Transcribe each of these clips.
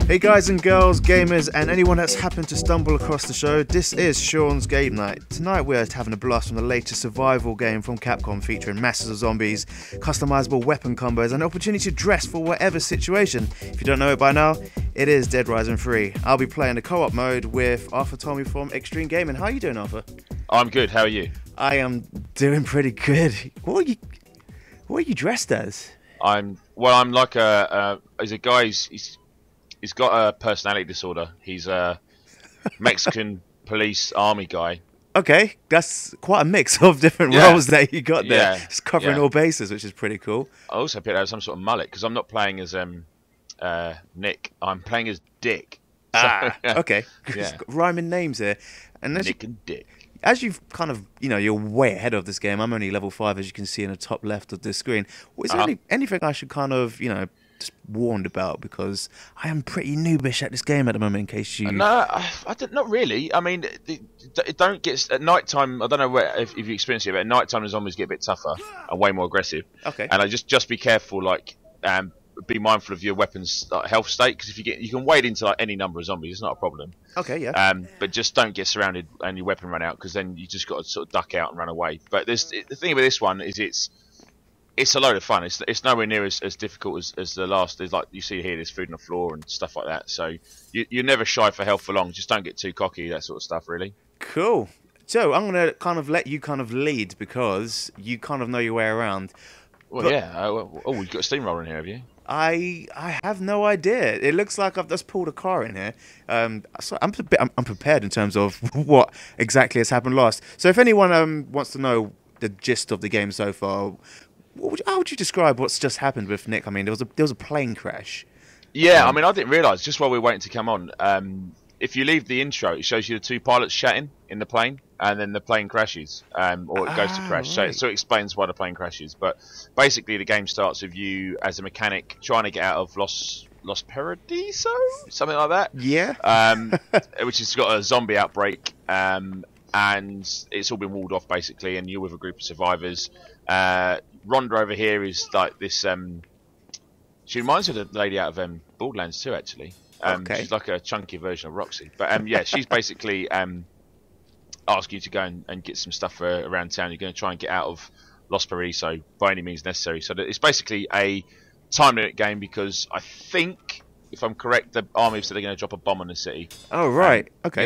Hey guys and girls, gamers, and anyone that's happened to stumble across the show, this is Sean's Game Night. Tonight we're having a blast from the latest survival game from Capcom featuring masses of zombies, customizable weapon combos, and an opportunity to dress for whatever situation. If you don't know it by now, it is Dead Rising 3. I'll be playing the co-op mode with Arthur Tommy from XtremeGaming. How are you doing, Arthur? I'm good, how are you? I am doing pretty good. What are you dressed as? I'm like he's a guy, he's got a personality disorder. He's a Mexican police army guy. Okay, that's quite a mix of different roles that you got there. Yeah. It's covering all bases, which is pretty cool. I also picked out some sort of mullet, because I'm not playing as Nick, I'm playing as Dick. Okay. Yeah. Rhyming names here. And Nick and Dick. As you've kind of, you're way ahead of this game. I'm only level 5, as you can see in the top left of this screen. Is there anything I should kind of, just warned about? Because I am pretty noobish at this game at the moment, in case you... No, not really. I mean, it don't get... At night time, I don't know if you experience it, but at night time the zombies get a bit tougher and way more aggressive. Okay. And I just be careful, be mindful of your weapon's health state, because if you can wade into any number of zombies, it's not a problem. Okay, yeah. But just don't get surrounded and your weapon run out, because then you just got to sort of duck out and run away. But the thing with this one is it's a load of fun. It's nowhere near as difficult as the last. There's you see here, there's food on the floor and stuff like that. So you're never shy for health for long. Just don't get too cocky, that sort of stuff, really. Cool. So I'm gonna kind of let you kind of lead, because you kind of know your way around. Well, yeah. You've got a steamroller in here, have you? I have no idea. It looks like I've just pulled a car in here. So I'm prepared in terms of what exactly has happened last. So if anyone wants to know the gist of the game so far, how would you describe what's just happened with Nick? I mean, there was a plane crash. Yeah, I mean, I didn't realise, just while we were waiting to come on, if you leave the intro, it shows you the two pilots chatting in the plane, and then the plane crashes, or it goes to crash. Right. So it explains why the plane crashes. But basically, the game starts with you as a mechanic trying to get out of Los Paradiso, something like that. Yeah. Which has got a zombie outbreak, and it's all been walled off basically, and you're with a group of survivors. Rhonda over here is like this. She reminds me of the lady out of Borderlands 2, actually. Okay. She's like a chunky version of Roxy. But yeah, she's basically ask you to go and get some stuff around town. You're going to try and get out of Los Paradiso by any means necessary. So it's basically a time limit game, because I think, if I'm correct, the army said they're going to drop a bomb on the city. Oh, right. Okay.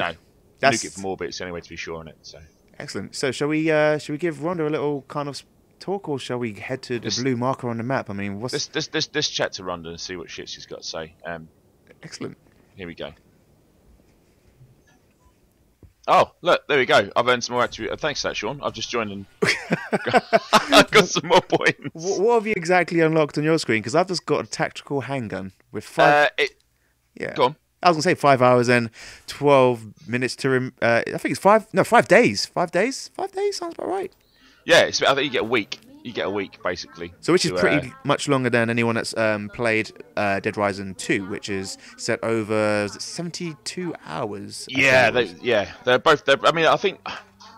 Nuke it from orbit. It's the only way to be sure on it. So excellent. So shall we give Rhonda a little kind of talk, or shall we head to the blue marker on the map? I mean, what's this chat to Rhonda and see what shit she's got to say. Excellent. Here we go. Oh, look, there we go. I've earned some more attribute. Thanks for that, Sean. I've just joined and I've got some more points. What have you exactly unlocked on your screen? Because I've just got a tactical handgun with 5... yeah. Go on. I was going to say 5 hours and 12 minutes to... I think it's 5 days. 5 days? 5 days? Sounds about right. Yeah, I think you get a week. You get a week, basically. So which is pretty much longer than anyone that's played Dead Rising 2, which is set over 72 hours. Yeah, they're both... I mean, I think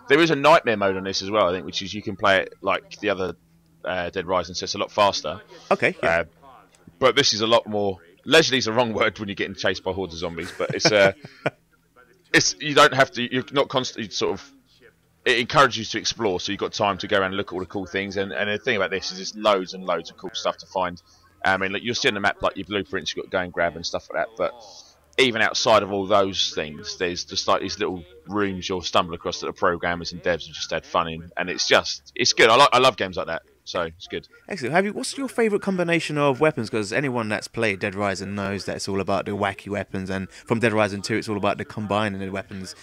there is a nightmare mode on this as well, I think, which is you can play it like the other Dead Rising, so it's a lot faster. Okay, yeah. But this is a lot more... Leisurely is the wrong word when you're getting chased by hordes of zombies, but it's you don't have to... You're not constantly sort of... It encourages you to explore, so you've got time to go around and look at all the cool things. And the thing about this is there's loads and loads of cool stuff to find. I mean, you'll see on the map like your blueprints you've got to go and grab and stuff like that. But even outside of all those things, there's just like these little rooms you'll stumble across that the programmers and devs have just had fun in, and it's good. I love games like that, so it's good. Excellent. What's your favourite combination of weapons? Because anyone that's played Dead Rising knows that it's all about the wacky weapons, and from Dead Rising 2, it's all about the combining the weapons.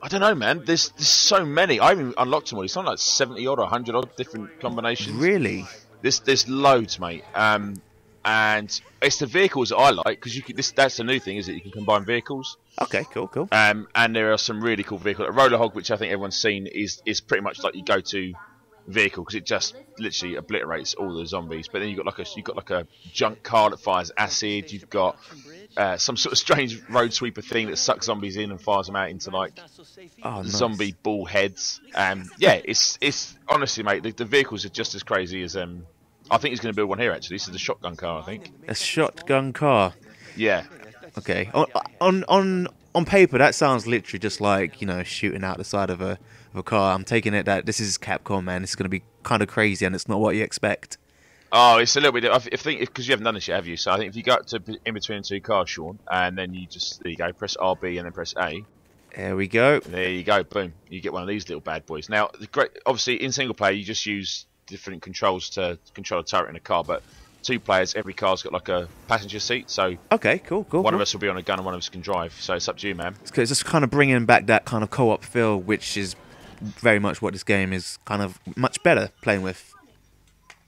I don't know, man. There's so many. I haven't unlocked them all. It's something like 70 odd or 100 odd different combinations. Really? There's loads, mate. And it's the vehicles that I like, because that's the new thing, is that you can combine vehicles. Okay, cool. And there are some really cool vehicles. Roller Hog, which I think everyone's seen, is pretty much like your go-to vehicle, because it just literally obliterates all the zombies. But then you've got like a junk car that fires acid. You've got some sort of strange road sweeper thing that sucks zombies in and fires them out into like zombie ball heads. Yeah, it's honestly, mate, the vehicles are just as crazy as I think he's going to build one here. Actually, this is the shotgun car. I think. A shotgun car. Yeah. Okay. On paper, that sounds literally just like, you know, shooting out the side of a car. I'm taking it that this is Capcom, man. This is going to be kind of crazy, and it's not what you expect. Oh, it's a little bit. I think because you haven't done this yet, have you? So I think if you go up to in between the two cars, Sean, and then you just there you go, press RB and then press A. There we go. There you go. Boom. You get one of these little bad boys. Now, obviously in single player, you just use different controls to control a turret in a car, but 2 players, every car's got like a passenger seat. So okay, cool. One of us will be on a gun and one of us can drive. So it's up to you, man. It's just kind of bringing back that kind of co-op feel, which is very much what this game is kind of much better playing with.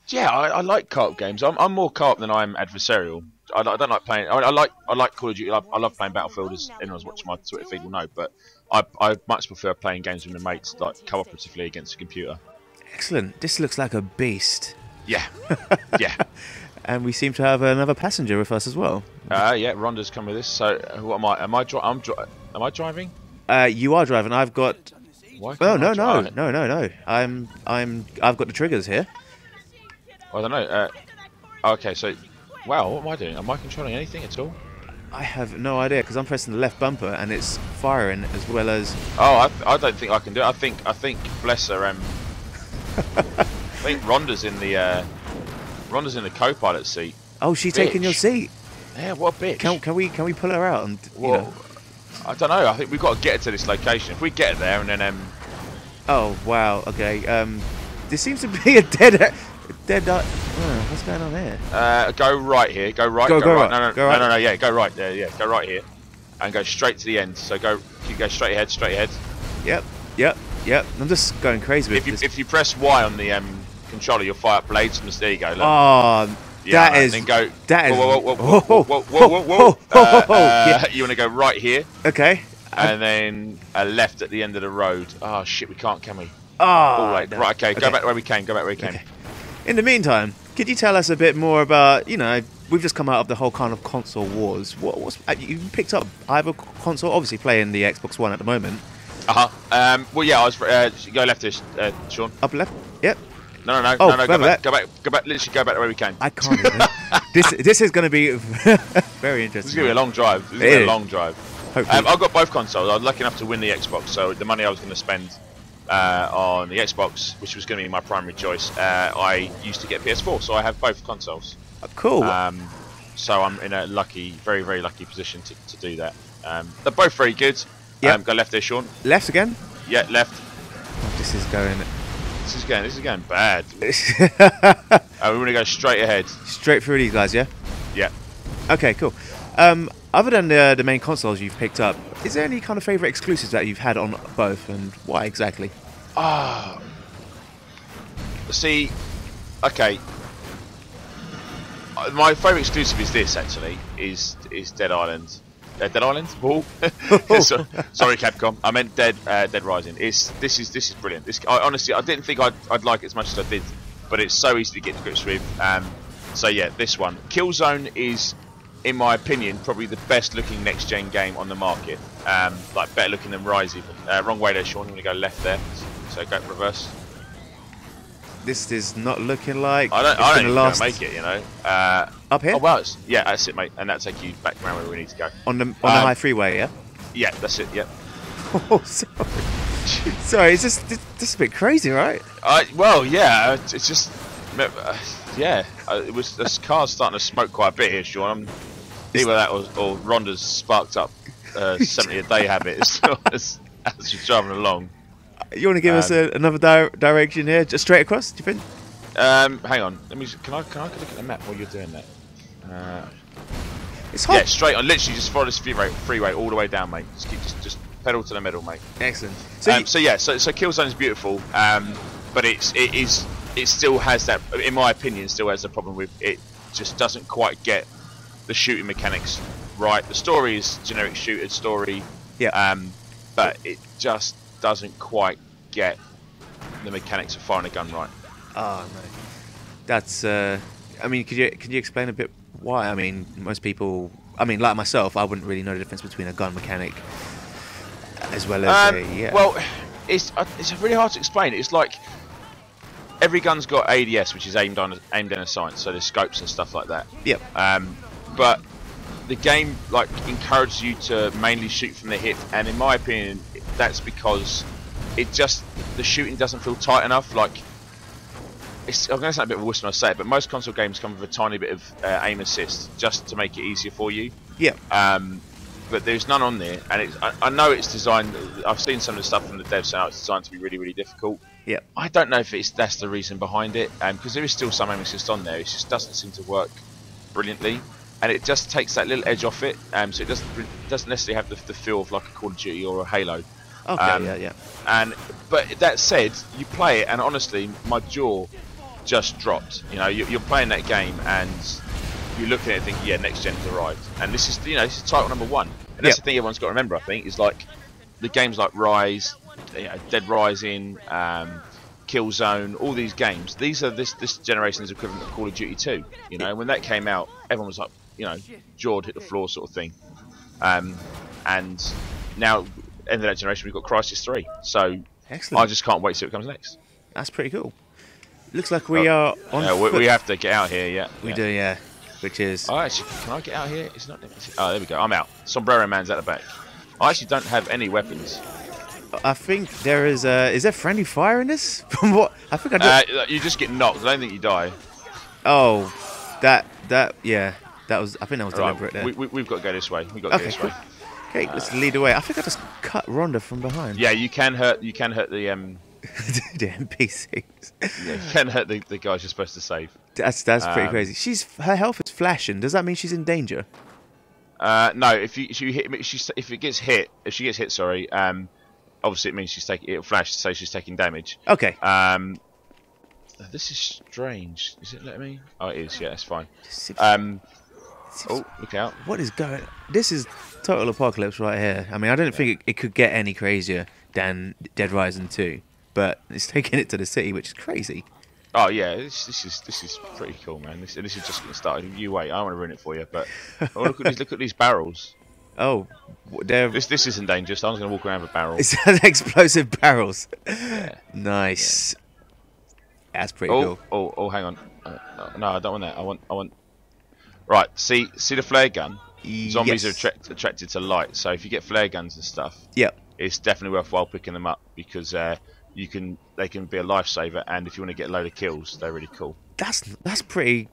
Yeah, I like co-op games. I'm more co-op than I'm adversarial. I don't like playing. I like Call of Duty. I love playing Battlefield, as anyone who's watching my Twitter feed will know. But I much prefer playing games with my mates, like cooperatively against a computer. Excellent. This looks like a beast. Yeah, yeah. And we seem to have another passenger with us as well. Yeah, Rhonda's come with us. So who am I? Am I driving? You are driving. I've got. Why Oh can't I no. drive? I've got the triggers here. I don't know. Okay, so wow, what am I doing? Am I controlling anything at all? I have no idea because I'm pressing the left bumper and it's firing as well as. Oh, I don't think I can do it. I think bless her. I think Rhonda's in the co-pilot seat. Oh, she's taking your seat. Yeah, what a bitch. Can we pull her out and? Well, I don't know. I think we've got to get her to this location. If we get her there and then Oh wow. Okay. There seems to be a dead. What's going on here? Go right here. Go right. Go right. No. Yeah, go right there. Yeah, go right here, and go straight to the end. So go straight ahead. Straight ahead. Yep. I'm just going crazy with this. If you press Y on the controller, you'll fire up blades from the. There you go. Look. Oh, yeah, that is. Then go. That is. Whoa. You want to go right here. Okay. And then a left at the end of the road. Oh shit, we can't, can we? Oh. Right. Okay. Go back where we came. Okay. In the meantime, could you tell us a bit more about, you know, we've just come out of the whole kind of console wars. What's you picked up either console? Obviously playing the Xbox One at the moment. Well, yeah, I was. Go left here, Sean. Up left. Yep. No. Oh, Go back. Literally, go back to where we came. I can't. This is going to be very interesting. This is going to be a long drive. Hopefully. I've got both consoles. I was lucky enough to win the Xbox, so the money I was going to spend on the Xbox, which was going to be my primary choice, I used to get PS4, so I have both consoles. Cool. So I'm in a very, very lucky position to do that. They're both very good. Yep. Go left there, Sean. Left again? Yeah, left. Oh, this is going bad. We want to go straight ahead. Straight through these guys, yeah? Yeah. Okay, cool. Other than the main consoles you've picked up, is there any kind of favourite exclusives that you've had on both, and why exactly? See, okay. My favourite exclusive is this, actually, is Dead Island. Dead Island? Ball? Sorry, Capcom. I meant Dead Rising. This is brilliant. Honestly, I didn't think I'd like it as much as I did, but it's so easy to get to grips with. So yeah, this one. Killzone is, in my opinion, probably the best looking next gen game on the market. Like better looking than Rise even. Wrong way there, Sean. I'm gonna go left there. So go reverse. This is not looking like I don't think we're gonna make it, you know. Up here? Oh well, yeah, that's it, mate. And that'll take you back around where we need to go. On the high freeway, yeah. Yeah, that's it. Yep. Oh, sorry. It's just a bit crazy, right? Well, yeah. It's just, yeah. It was this car's starting to smoke quite a bit here, Sean. Either that or Rhonda's sparked up 70 a day habit as you're driving along. You want to give us another direction here, just straight across? Do you think? Hang on. Let me. Can I look at the map while you're doing that? It's hot. Yeah, straight on. Literally, just follow this freeway all the way down, mate. Just pedal to the middle, mate. Excellent. So Killzone is beautiful, but it still has that. In my opinion, still has a problem with it. Just doesn't quite get the shooting mechanics right. The story is generic shooter story. Yeah. But it just doesn't quite get the mechanics of firing a gun right. Oh no, that's. I mean, could you explain a bit why? I mean, most people. I mean, like myself, I wouldn't really know the difference between a gun mechanic as well as Well, it's really hard to explain. It's like every gun's got ADS, which is aimed in a sight, so there's scopes and stuff like that. Yep. But the game like encourages you to mainly shoot from the hip, and in my opinion, that's because the shooting doesn't feel tight enough. Like, I'm going to sound a bit of a wuss when I say it, but most console games come with a tiny bit of aim assist just to make it easier for you. Yeah. But there's none on there, and I know it's designed. I've seen some of the stuff from the devs saying it's designed to be really, really difficult. Yeah. I don't know if that's the reason behind it, because there is still some aim assist on there. It just doesn't seem to work brilliantly, and it just takes that little edge off it. So it doesn't necessarily have the feel of like a Call of Duty or a Halo. Okay. Yeah. But that said, you play it, and honestly, my jaw just dropped. You know, you're playing that game and you're looking at it thinking, yeah, next gen's arrived, and this is title number 1, and that's the thing everyone's got to remember. I think is like the games like Rise, Dead Rising, Killzone, all these games. These are this generation's equivalent of Call of Duty 2. You know, when that came out, everyone was like, jaw hit the floor sort of thing. And now, end of that generation, we've got Crysis 3. So excellent. I just can't wait to see what comes next. That's pretty cool. Looks like we are on. We have to get out here. Yeah, we do. Yeah. Which is... Oh, actually, can I get out here? It's not... Oh, there we go. I'm out. Sombrero Man's at the back. I actually don't have any weapons. I think there is there friendly fire in this? From what... I think I do... You just get knocked. I don't think you die. Oh, yeah. That was... I think that was deliberate there. We've got to go this way. We've got to go this way. Okay, let's lead the way. I think I just cut Rhonda from behind. Yeah, you can hurt the... the NPCs. Yeah, you can hurt the guys you're supposed to save. That's pretty crazy. Her health is flashing. Does that mean she's in danger? No. If she gets hit, sorry. Obviously it means it'll flash to say she's taking damage. Okay. This is strange. Is it letting me? Oh, it is. Yeah, that's fine. Oh, look out! What is going? This is total apocalypse right here. I mean, I don't think it could get any crazier than Dead Rising 2, but it's taking it to the city, which is crazy. Oh yeah, this is pretty cool, man. This is just getting started. You wait, I don't want to ruin it for you, but look at these barrels. Oh, this isn't dangerous. I'm just going to walk around with barrels. It's explosive barrels. Yeah. Nice. Yeah. That's pretty cool. Oh, hang on. No, I don't want that. I want. Right, see the flare gun. Zombies are attracted to light, so if you get flare guns and stuff, it's definitely worthwhile picking them up because they can be a lifesaver, and if you want to get a load of kills, they're really cool. That's pretty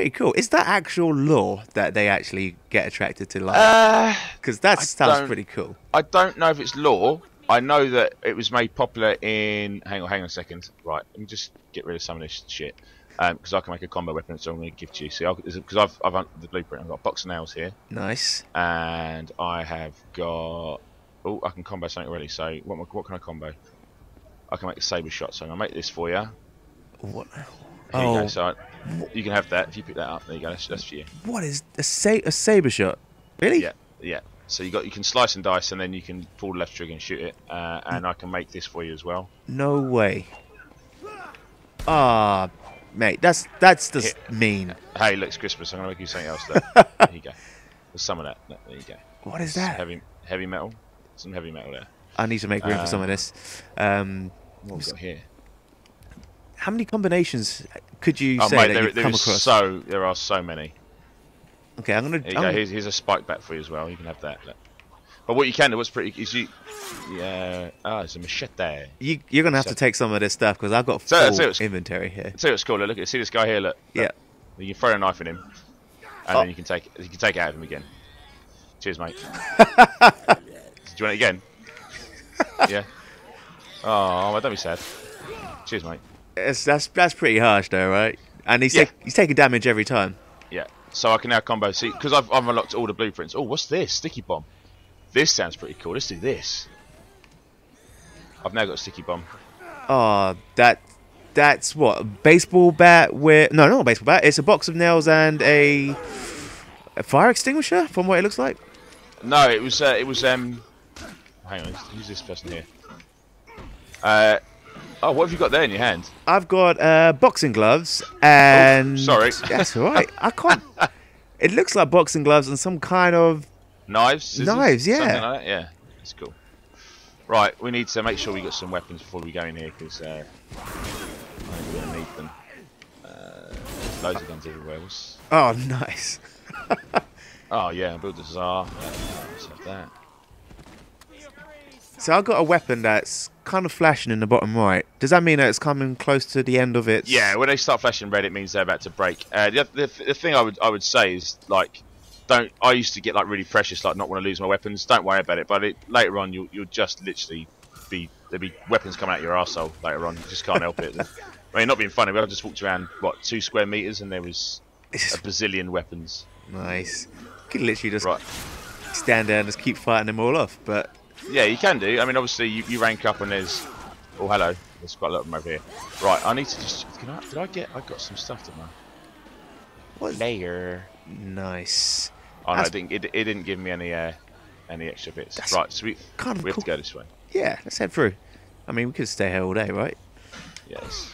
cool. Is that actual lore that they actually get attracted to light? Because that sounds pretty cool. I don't know if it's lore. I know that it was made popular in. Hang on a second. Right, let me just get rid of some of this shit. Because I can make a combo weapon, so I'm going to give to you. See, because I've the blueprint. I've got a box of nails here. Nice. And I have got. Oh, I can combo something already. So what can I combo? I can make a saber shot. So I'm going to make this for you. What? Here you go. So you can have that if you pick that up. There you go. That's for you. What is a saber shot? Really? Yeah. So you can slice and dice, and then you can pull the left trigger and shoot it. And I can make this for you as well. No way. Ah. Mate, that's just mean. Hey, look, it's Christmas. I'm gonna make you something else. There you go. There's some of that. There you go. What is that? Heavy metal. Some heavy metal there. I need to make room for some of this. What we got here? How many combinations could you say that you've come across? There are so many. Okay, I'm gonna. There you go. Here's a spike bat for you as well. You can have that. Look. But what you can do, what's pretty, is you. Yeah. It's a machete. You're gonna have to take some of this stuff because I've got full inventory here. See what's cool. Look, see this guy here. Look. Yeah. You can throw a knife at him, and then you can take it out of him again. Cheers, mate. Do you want it again? Yeah. Oh, don't be sad. Cheers, mate. That's pretty harsh, though, right? And he's taking damage every time. Yeah. So I can now combo. See, because I've unlocked all the blueprints. Oh, what's this? Sticky bomb. This sounds pretty cool. Let's do this. I've now got a sticky bomb. Oh, that's what? A baseball bat with... No, not a baseball bat. It's a box of nails and a fire extinguisher, from what it looks like. No, it was hang on, who's this person here? Oh, what have you got there in your hand? I've got boxing gloves and... Oh, sorry. That's all right. I can't... It looks like boxing gloves and some kind of... Knives? Scissors, knives, yeah. Something like that? Yeah, that's cool. Right, we need to make sure we got some weapons before we go in here, because I'm going to need loads of guns everywhere. Oh, nice. Oh yeah, build a czar. Let's have that. So I've got a weapon that's kind of flashing in the bottom right. Does that mean that it's coming close to the end of its... Yeah, when they start flashing red, it means they're about to break. The thing I would say is, like, don't. I used to get like really precious, like not want to lose my weapons. Don't worry about it. But later on, you'll just literally there'll be weapons coming out your arsehole later on. You just can't help it. I mean, not being funny, but I just walked around 2 square meters and there was a bazillion weapons. Nice. You could literally just stand there and just keep fighting them all off, but... Yeah, you can do. I mean, obviously, you rank up and there's... Oh, hello. There's quite a lot of them over here. Right, I need to just... I got some stuff, didn't I? What? Layer. Nice. Oh, no, it didn't give me any extra bits. That's right, so we kind of have cool. to go this way. Yeah, let's head through. I mean, we could stay here all day, right? Yes.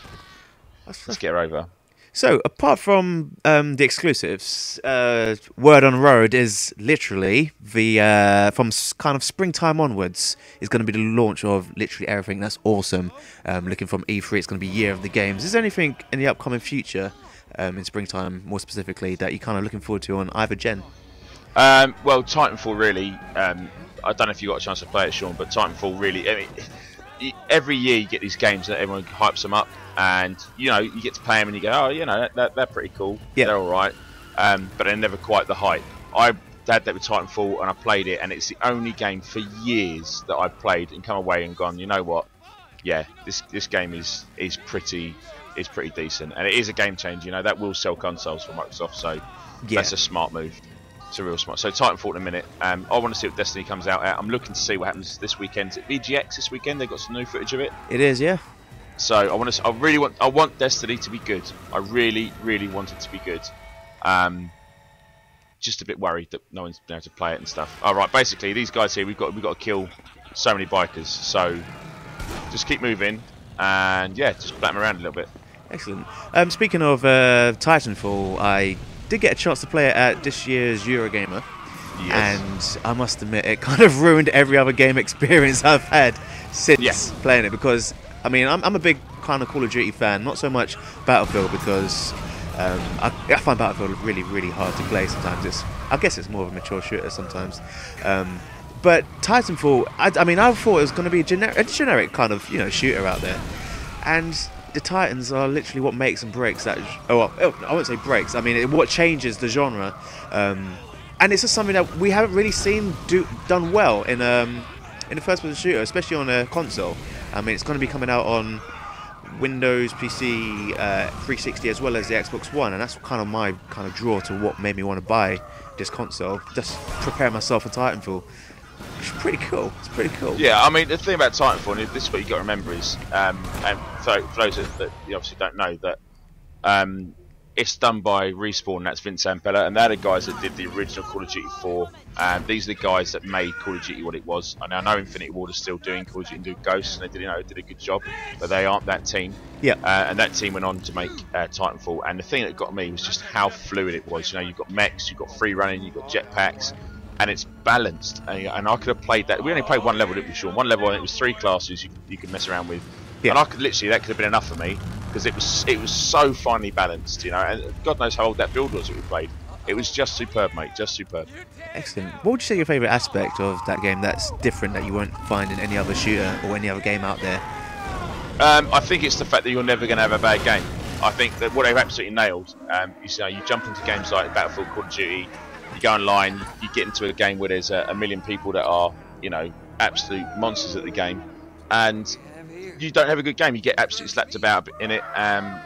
Let's get her over. So, apart from the exclusives, word on the road is literally the from kind of springtime onwards is going to be the launch of literally everything that's awesome. Looking from E3, it's going to be year of the games. Is there anything in the upcoming future, in springtime more specifically, that you're kind of looking forward to on either gen? Well, Titanfall really. I don't know if you got a chance to play it, Sean, but Titanfall really. I mean, every year you get these games that everyone hypes them up, and you get to play them and you go, oh, they're pretty cool. Yeah. They're all right, but they're never quite the hype. I had that with Titanfall and I played it, and it's the only game for years that I've played and come away and gone, you know what? Yeah, this game is pretty decent, and it is a game changer. That will sell consoles for Microsoft, so that's a smart move. It's a real smart. So Titanfall in a minute. I want to see what Destiny comes out at. I'm looking to see what happens this weekend. Is it VGX this weekend? They've got some new footage of it. It is, yeah. So I want Destiny to be good. I really, really want it to be good. Just a bit worried that no one's been able to play it and stuff. All right, basically these guys here, we've got to kill so many bikers. So just keep moving and just bat them around a little bit. Excellent. Speaking of Titanfall, I did get a chance to play it at this year's Eurogamer, and I must admit it kind of ruined every other game experience I've had since playing it, because I mean I'm a big kind of Call of Duty fan, not so much Battlefield, because I find Battlefield really, really hard to play sometimes. I guess it's more of a mature shooter sometimes, but Titanfall, I mean I thought it was going to be a generic kind of shooter out there, and the Titans are literally what makes and breaks that. I won't say breaks. I mean, what changes the genre, and it's just something that we haven't really seen done well in the first-person shooter, especially on a console. I mean, it's going to be coming out on Windows, PC, 360, as well as the Xbox One, and that's kind of my draw to what made me want to buy this console. Just prepare myself for Titanfall. It's pretty cool. It's pretty cool. Yeah, I mean, the thing about Titanfall, and this is what you got to remember is, and for those that you obviously don't know, that it's done by Respawn. That's Vince Zampella, and they're the guys that did the original Call of Duty 4. These are the guys that made Call of Duty what it was. And I know Infinity Ward is still doing Call of Duty and doing Ghosts, and they did a good job, but they aren't that team. Yeah. And that team went on to make Titanfall, and the thing that got me was just how fluid it was. You've got mechs, you've got free running, you've got jetpacks. And it's balanced, and I could have played that. We only played one level, didn't we, Sean? One level, and it was 3 classes you could mess around with. Yeah. And I could that could have been enough for me, because it was so finely balanced, And God knows how old that build was that we played. It was just superb, mate. Just superb. Excellent. What would you say your favourite aspect of that game that's different that you won't find in any other shooter or any other game out there? I think it's the fact that you're never going to have a bad game. I think that what they've absolutely nailed. You jump into games like Battlefield, Call of Duty. You go online, you get into a game where there's a million people that are, absolute monsters at the game, and you don't have a good game. You get absolutely slapped about in it.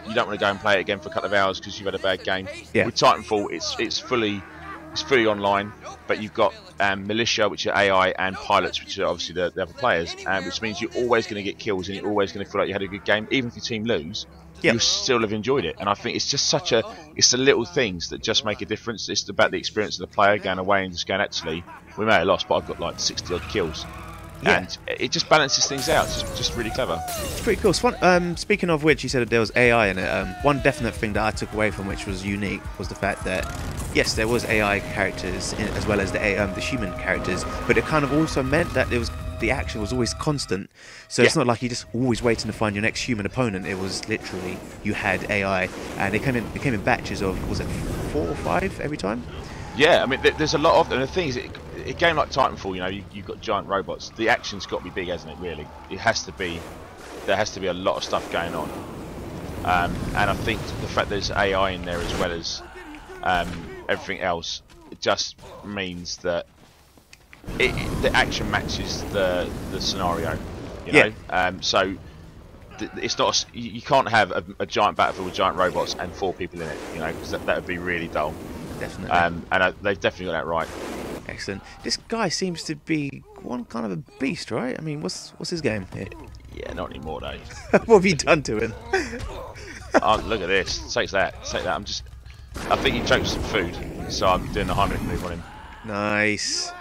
You don't want to go and play it again for a couple of hours because you've had a bad game. Yeah. With Titanfall, it's fully online, but you've got militia, which are AI, and pilots, which are obviously the other players, which means you're always going to get kills and you're always going to feel like you had a good game, even if your team lose. You still have enjoyed it, and I think it's just it's the little things that just make a difference. It's about the experience of the player going away and just going, actually, we may have lost, but I've got like 60 odd kills, and it just balances things out. It's just really clever. It's pretty cool. Speaking of which, you said that there was AI in it. One definite thing that I took away from which was unique was the fact that yes, there was AI characters as well as the human characters, but it kind of also meant that there was the action was always constant. So it's not like you're just always waiting to find your next human opponent. It was literally you had AI, and it came in batches of, was it 4 or 5 every time? Yeah, I mean, there's a lot of, and the thing is, a game like Titanfall, you know, you've got giant robots. The action's got to be big, hasn't it? Really, it has to be. There has to be a lot of stuff going on, and I think the fact there's AI in there as well as everything else, it just means that the action matches the scenario. You know, so it's not. You can't have a giant battlefield with giant robots and 4 people in it. You know, because that would be really dull. Definitely. And they've definitely got that right. Excellent. This guy seems to be one kind of a beast, right? I mean, what's his game? Yeah, not anymore though. What have you done to him? Oh, look at this. Take that. I think he choked some food, so I'm doing the Heimlich move on him. Nice.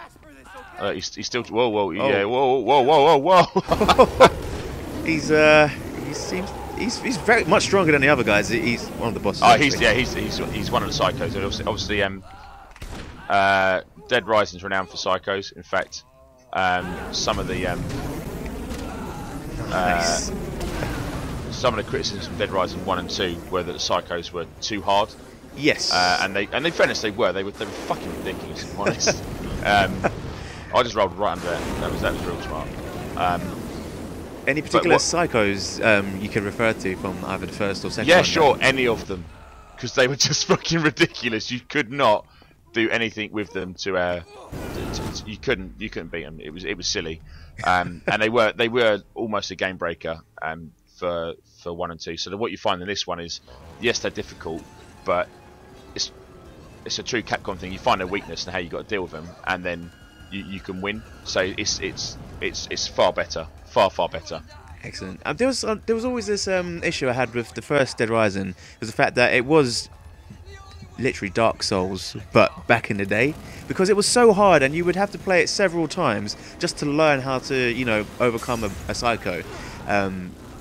He's still. Whoa, yeah, whoa. He's He's very much stronger than the other guys. He's one of the bosses. Oh, he's one of the psychos. Obviously, Dead Rising's renowned for psychos. In fact, some of the nice. Some of the criticisms from Dead Rising 1 and 2 were that the psychos were too hard. Yes. And in fairness, they were fucking ridiculous. If I'm honest. I just rolled right under that. That was real smart. Any particular psychos you can refer to from either the first or second? Yeah, one, sure, any of them, because they were just fucking ridiculous. You could not do anything with them you couldn't beat them. It was silly, and they were almost a game breaker for 1 and 2. So what you find in this one is, yes, they're difficult, but it's a true Capcom thing. You find a weakness and how you got to deal with them, and then you can win. So it's far better, far better. Excellent. There was always this issue I had with the first Dead Rising, was the fact that it was literally Dark Souls, but back in the day, because it was so hard, and you would have to play it several times just to learn how to, overcome a psycho.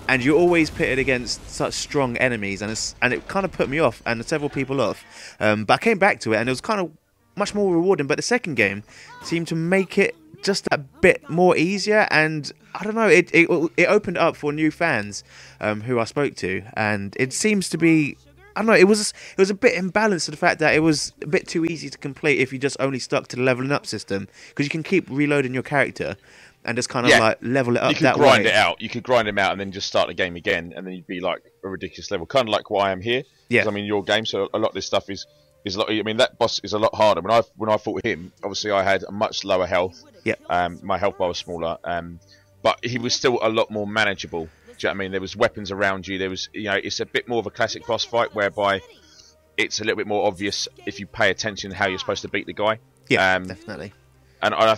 And you always pitted against such strong enemies, and it kind of put me off, and several people off. But I came back to it, and it was kind of much more rewarding. But the second game seemed to make it just a bit more easier, and I don't know, it opened up for new fans who I spoke to, and it seems to be, I don't know, it was a bit imbalanced to the fact that it was a bit too easy to complete if you just only stuck to the leveling up system, because you can keep reloading your character and just kind of like level it up that way. You could grind it out. You could grind them out and then just start the game again, and then you'd be like a ridiculous level, kind of like why I'm here. Yeah. I mean, your game, so a lot of this stuff is a lot. I mean, that boss is a lot harder. When I fought him, obviously I had a much lower health. Yeah. My health bar was smaller. But he was still a lot more manageable. Do you know what I mean? There was weapons around you. There was, it's a bit more of a classic boss fight, whereby it's a little bit more obvious if you pay attention how you're supposed to beat the guy. Yeah, definitely. And I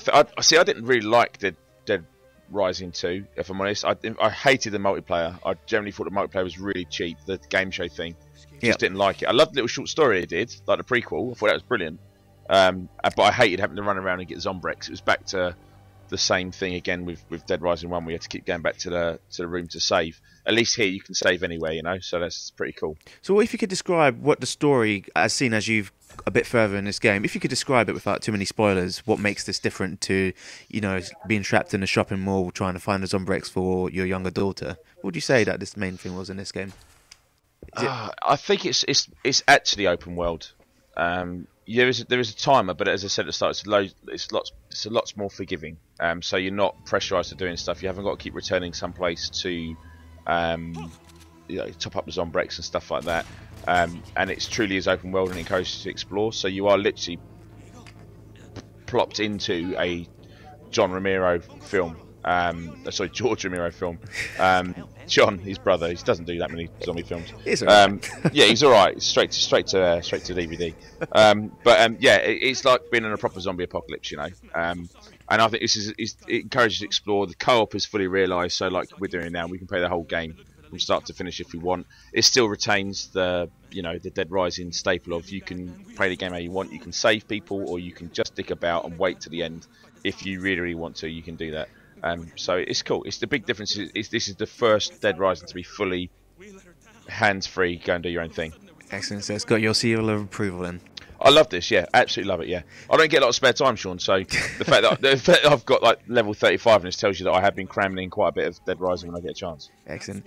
didn't really like Dead Rising 2, if I'm honest. I hated the multiplayer. I generally thought the multiplayer was really cheap. The game show thing, just didn't like it. I loved the little short story it did, like the prequel. I thought that was brilliant. But I hated having to run around and get Zombrex. It was back to the same thing again with Dead Rising 1. We had to keep going back to the room to save. At least here you can save anyway, so that's pretty cool. So if you could describe what the story, as seen as you've a bit further in this game, if you could describe it without too many spoilers, what makes this different to, being trapped in a shopping mall trying to find a Zombrex for your younger daughter, what would you say that this main thing was in this game? I think it's actually open world. There is a timer, but as I said at the start, it's a lot more forgiving. So you're not pressurised to doing stuff. You haven't got to keep returning someplace to top up the Zombrex and stuff like that. And it truly is open world and encourages you to explore. So you are literally plopped into a George Romero film. John, his brother, he doesn't do that many zombie films. He's alright. Yeah, he's alright. Straight to DVD. It's like being in a proper zombie apocalypse, And I think it encourages you to explore. The co-op is fully realised, so like we're doing now, we can play the whole game from start to finish if we want. It still retains the Dead Rising staple of you can play the game how you want. You can save people, or you can just dick about and wait to the end. If you really, really want to, you can do that. So it's cool. It's the big difference is this is the first Dead Rising to be fully hands-free, go and do your own thing. Excellent. So it's got your seal of approval then. I love this. Yeah, absolutely love it. Yeah, I don't get a lot of spare time, Sean. So the fact that I've got like level 35 and this tells you that I have been cramming in quite a bit of Dead Rising when I get a chance. Excellent.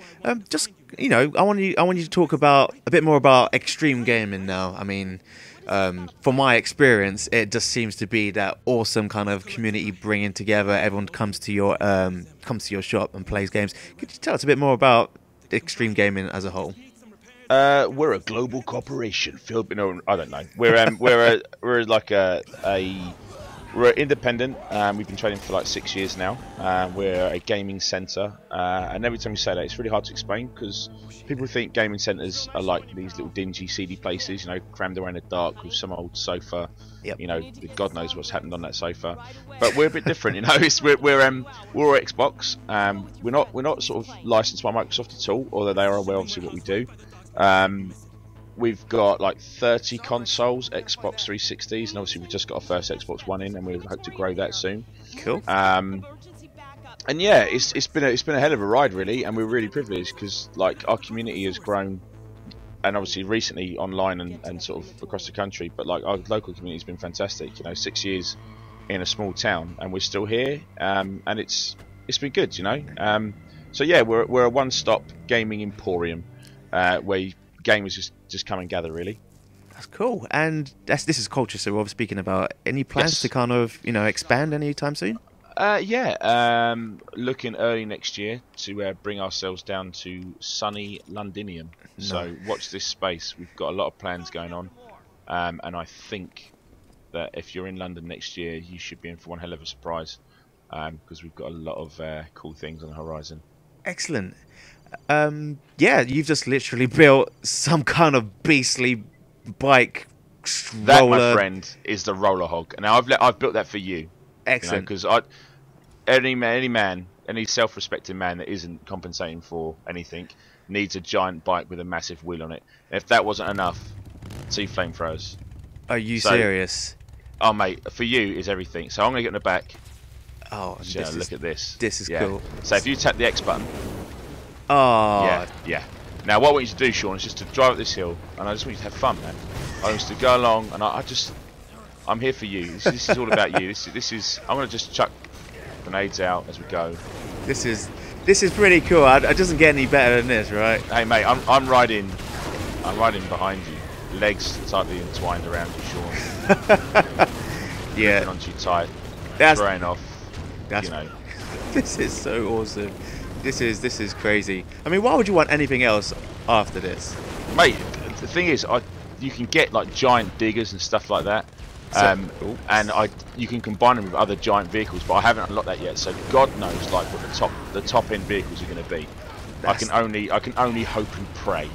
Just I want you to talk about a bit more about extreme gaming now. I mean, from my experience, it just seems to be that awesome kind of community bringing together. Everyone comes to your shop and plays games. Could you tell us a bit more about extreme gaming as a whole? We're a global corporation filled. No, I don't know. We're like we're independent. We've been trading for like 6 years now. We're a gaming centre, and every time you say that, it's really hard to explain because people think gaming centres are like these little dingy, seedy places, crammed away in the dark with some old sofa. Yep. God knows what's happened on that sofa. But we're a bit different, we're all Xbox. We're not sort of licensed by Microsoft at all, although they are aware obviously what we do. We've got like 30 consoles, Xbox 360s, and obviously we've just got our first Xbox One in, and we hope to grow that soon. Cool. And yeah, it's been a hell of a ride really, and we're really privileged because like our community has grown, and obviously recently online and sort of across the country. But like our local community has been fantastic. 6 years in a small town, and we're still here, and it's been good. So yeah, we're a one-stop gaming emporium where gamers just come and gather really. That's cool. And this is Colchester we're speaking about. Any plans to kind of expand anytime soon? Yeah, looking early next year to bring ourselves down to sunny Londinium. No. So watch this space. We've got a lot of plans going on, and I think that if you're in London next year, you should be in for one hell of a surprise, because we've got a lot of cool things on the horizon. Excellent. Yeah, you've just literally built some kind of beastly bike roller. That, my friend, is the roller hog. Now I've built that for you. Excellent. Because any self-respecting man that isn't compensating for anything needs a giant bike with a massive wheel on it. And if that wasn't enough, 2 flamethrowers. Are you serious? Oh mate, for you is everything. So I'm gonna get in the back. Oh, look at this. This is cool. So if you tap the X button. Oh. Yeah. Now what I want you to do, Sean, is just to drive up this hill, and I just want you to have fun, man. I want you to go along, and I'm here for you. This is all about you. This is. I'm gonna just chuck grenades out as we go. This is pretty cool. It doesn't get any better than this, right? Hey mate, I'm riding behind you, legs tightly entwined around you, Sean. Yeah. Onto you tight. Spraying off. This is so awesome. This is crazy. I mean, why would you want anything else after this? Mate, the thing is, you can get like giant diggers and stuff like that. And you can combine them with other giant vehicles, but I haven't unlocked that yet. So God knows like what the top end vehicles are going to be. I can only hope and pray,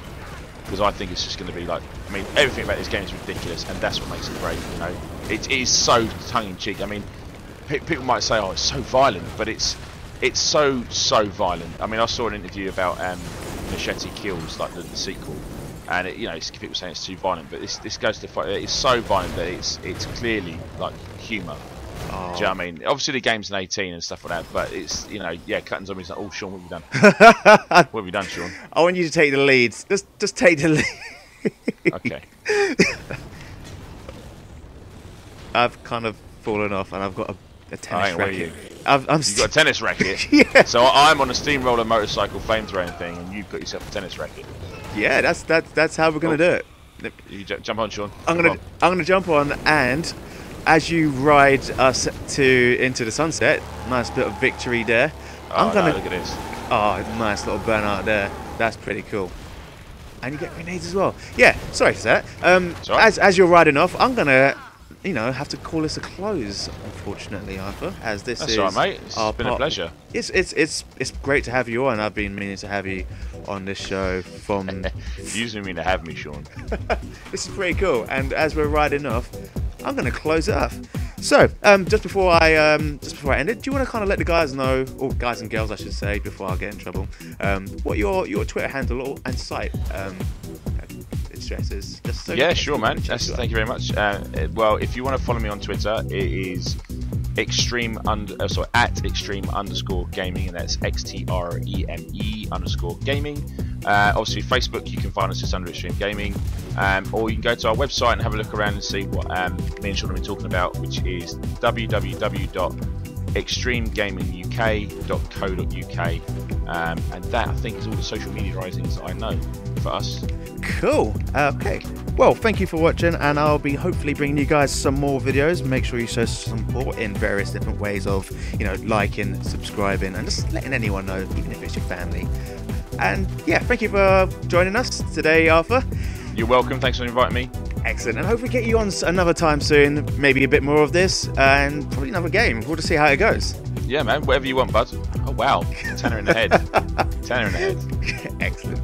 because I think it's just going to be like, I mean, everything about this game is ridiculous, and that's what makes it great. It is so tongue in cheek. I mean, people might say, oh, it's so violent, but it's so violent. I mean, I saw an interview about Machete Kills, like the sequel. And people saying it's too violent, but this goes to fight. It's so violent that it's clearly like humour. Oh. Do you know what I mean? Obviously the game's an 18 and stuff like that, but it's cutting zombies. Like, oh, Sean, what have you done? What have you done, Sean? I want you to take the lead. Just take the lead. Okay. I've kind of fallen off, and I've got a tennis racket. You've got a tennis racket. Yeah. So I'm on a steamroller motorcycle flamethrowing thing, and you've got yourself a tennis racket. Yeah, that's how we're gonna do it. You jump on, Sean. I'm gonna jump on, and as you ride us into the sunset, nice bit of victory there. Oh, look at this. Oh, nice little burnout there. That's pretty cool. And you get grenades as well. Yeah, sorry for that. As you're riding off, I'm gonna have to call this a close, unfortunately, Arthur, as this That's is all right, mate. It's been a pleasure. It's great to have you on. I've been meaning to have you on this show from. You usually mean to have me, Sean. This is pretty cool. And as we're riding off, I'm going to close it off. So, just before I end it, do you want to kind of let the guys know, or guys and girls, I should say, before I get in trouble, what your Twitter handle and site stresses? Just so sure, man. Thank you very much. Well, if you want to follow me on Twitter, it is at extreme_gaming, and that's XTREME_gaming. Obviously, Facebook, you can find us just under Extreme Gaming, or you can go to our website and have a look around and see what me and Sean have been talking about, which is www.extremegaminguk.co.uk, and that, I think, is all the social media risings that I know for us. Cool. Okay. Well, thank you for watching, and I'll be hopefully bringing you guys some more videos. Make sure you show some support in various different ways of, liking, subscribing, and just letting anyone know, even if it's your family. And yeah, thank you for joining us today, Arthur. You're welcome. Thanks for inviting me. Excellent. And hopefully get you on another time soon. Maybe a bit more of this, and probably another game. We'll just see how it goes. Yeah, man. Whatever you want, bud. Oh, wow. Tenner in the head. Tenner in the head. Excellent.